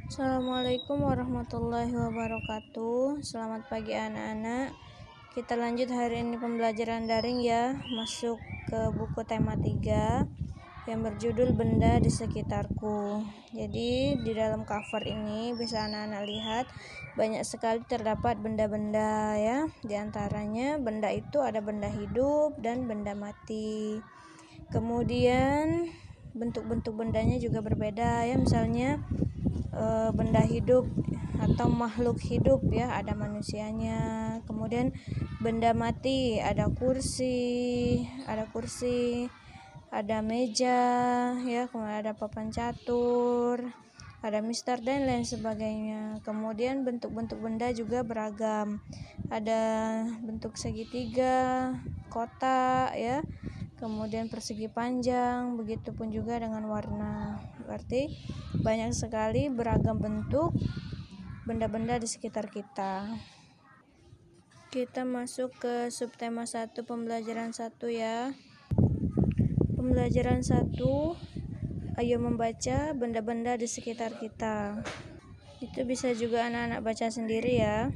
Assalamualaikum warahmatullahi wabarakatuh. Selamat pagi anak-anak. Kita lanjut hari ini pembelajaran daring ya. Masuk ke buku tema 3 yang berjudul Benda di Sekitarku. Jadi di dalam cover ini bisa anak-anak lihat banyak sekali terdapat benda-benda ya. Di antaranya benda itu ada benda hidup dan benda mati. Kemudian bentuk-bentuk bendanya juga berbeda ya. Misalnya benda hidup atau makhluk hidup ya, ada manusianya. Kemudian benda mati ada kursi, ada meja ya, kemudian ada papan catur, ada mistar dan lain sebagainya. Kemudian bentuk-bentuk benda juga beragam, ada bentuk segitiga, kotak ya, kemudian persegi panjang, begitupun juga dengan warna. Berarti banyak sekali beragam bentuk benda-benda di sekitar kita. Kita masuk ke subtema 1 pembelajaran 1 ya. Pembelajaran 1, ayo membaca benda-benda di sekitar kita. Itu bisa juga anak-anak baca sendiri ya.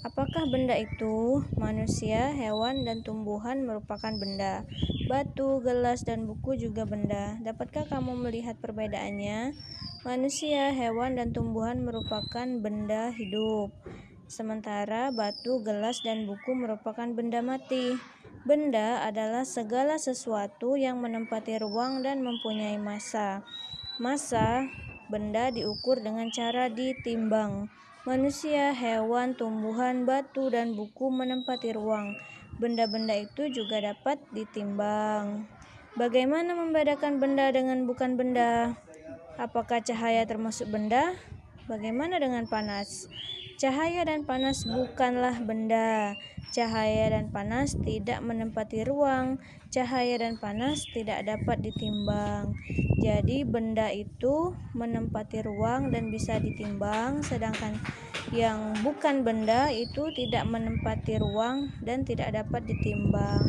Apakah benda itu? Manusia, hewan, dan tumbuhan merupakan benda. Batu, gelas, dan buku juga benda. Dapatkah kamu melihat perbedaannya? Manusia, hewan, dan tumbuhan merupakan benda hidup. Sementara batu, gelas, dan buku merupakan benda mati. Benda adalah segala sesuatu yang menempati ruang dan mempunyai massa. Massa benda diukur dengan cara ditimbang. Manusia, hewan, tumbuhan, batu, dan buku menempati ruang. Benda-benda itu juga dapat ditimbang. Bagaimana membedakan benda dengan bukan benda? Apakah cahaya termasuk benda? Bagaimana dengan panas? Cahaya dan panas bukanlah benda. Cahaya dan panas tidak menempati ruang. Cahaya dan panas tidak dapat ditimbang. Jadi benda itu menempati ruang dan bisa ditimbang, sedangkan yang bukan benda itu tidak menempati ruang dan tidak dapat ditimbang.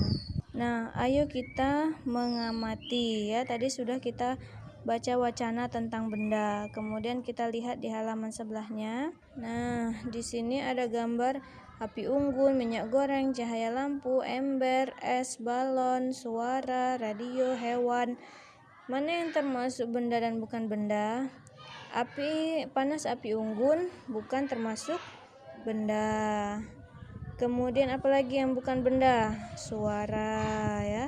Nah, ayo kita mengamati ya. Tadi sudah kita baca wacana tentang benda. Kemudian kita lihat di halaman sebelahnya. Nah, di sini ada gambar api unggun, minyak goreng, cahaya lampu, ember, es, balon, suara, radio, hewan. Mana yang termasuk benda dan bukan benda? Panas api unggun bukan termasuk benda. Kemudian apalagi yang bukan benda? Suara ya.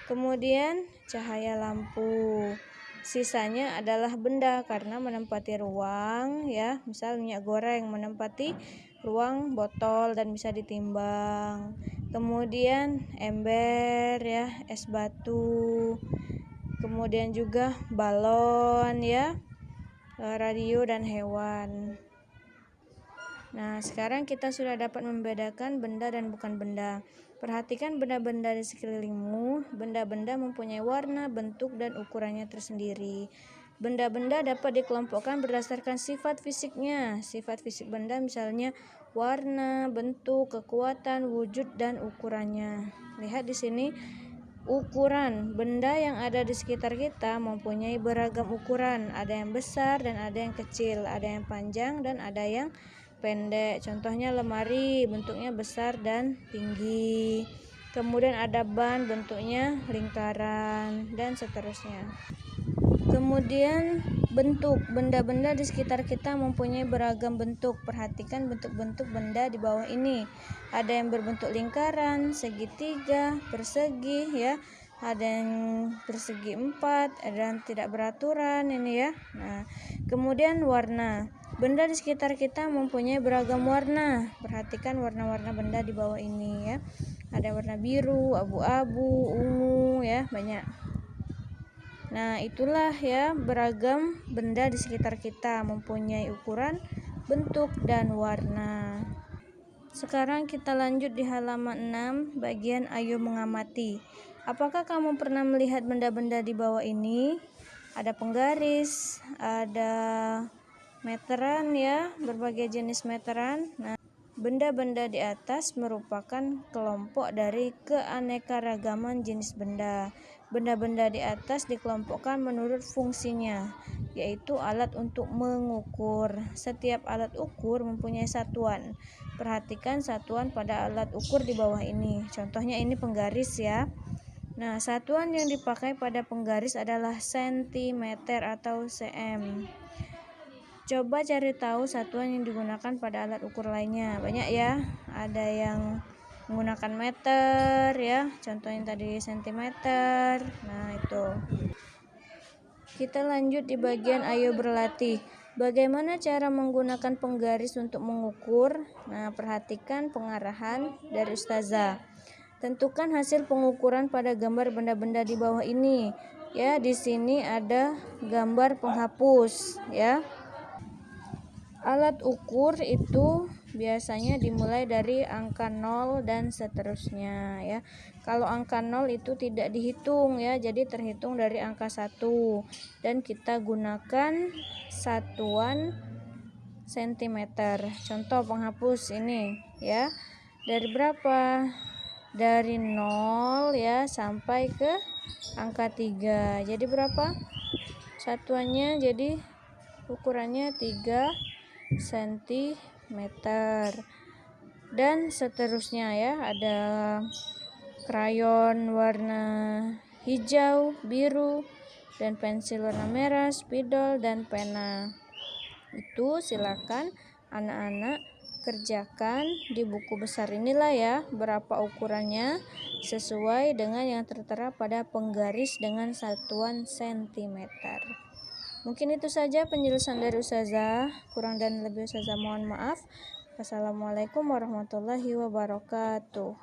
Kemudian cahaya lampu. Sisanya adalah benda karena menempati ruang ya. Misal minyak goreng menempati ruang botol dan bisa ditimbang. Kemudian ember ya, es batu. Kemudian juga balon ya, radio dan hewan. Nah, sekarang kita sudah dapat membedakan benda dan bukan benda. Perhatikan benda-benda di sekelilingmu. Benda-benda mempunyai warna, bentuk, dan ukurannya tersendiri. Benda-benda dapat dikelompokkan berdasarkan sifat fisiknya. Sifat fisik benda misalnya warna, bentuk, kekuatan, wujud, dan ukurannya. Lihat di sini. Ukuran benda yang ada di sekitar kita mempunyai beragam ukuran. Ada yang besar dan ada yang kecil. Ada yang panjang dan ada yang pendek. Contohnya lemari, bentuknya besar dan tinggi. Kemudian ada ban, bentuknya lingkaran, dan seterusnya. Kemudian bentuk benda-benda di sekitar kita mempunyai beragam bentuk. Perhatikan bentuk-bentuk benda di bawah ini. Ada yang berbentuk lingkaran, segitiga, persegi ya. Ada yang persegi 4, ada yang tidak beraturan ini ya. Nah, kemudian warna. Benda di sekitar kita mempunyai beragam warna. Perhatikan warna-warna benda di bawah ini ya. Ada warna biru, abu-abu, ungu ya, banyak. Nah, itulah ya beragam benda di sekitar kita mempunyai ukuran, bentuk, dan warna. Sekarang kita lanjut di halaman 6 bagian ayo mengamati. Apakah kamu pernah melihat benda-benda di bawah ini? Ada penggaris, ada meteran ya, berbagai jenis meteran. Nah, benda-benda di atas merupakan kelompok dari keanekaragaman jenis benda. Benda-benda di atas dikelompokkan menurut fungsinya, yaitu alat untuk mengukur. Setiap alat ukur mempunyai satuan. Perhatikan satuan pada alat ukur di bawah ini. Contohnya ini penggaris ya. Nah, satuan yang dipakai pada penggaris adalah sentimeter atau cm. Coba cari tahu satuan yang digunakan pada alat ukur lainnya. Banyak ya. Ada yang menggunakan meter ya, contohnya tadi sentimeter. Nah, itu. Kita lanjut di bagian ayo berlatih. Bagaimana cara menggunakan penggaris untuk mengukur? Nah, perhatikan pengarahan dari ustazah. Tentukan hasil pengukuran pada gambar benda-benda di bawah ini. Ya, di sini ada gambar penghapus ya. Alat ukur itu biasanya dimulai dari angka 0 dan seterusnya ya. Kalau angka 0 itu tidak dihitung ya, jadi terhitung dari angka 1 dan kita gunakan satuan sentimeter. Contoh penghapus ini ya. Dari berapa? Dari 0 ya sampai ke angka 3. Jadi berapa? Satuannya jadi ukurannya 3 cm dan seterusnya ya. Ada krayon warna hijau, biru, dan pensil warna merah, spidol, dan pena. Itu silakan anak-anak kerjakan di buku besar inilah ya, berapa ukurannya sesuai dengan yang tertera pada penggaris dengan satuan sentimeter. Mungkin itu saja penjelasan dari ustazah. Kurang dan lebih ustazah mohon maaf. Wassalamualaikum warahmatullahi wabarakatuh.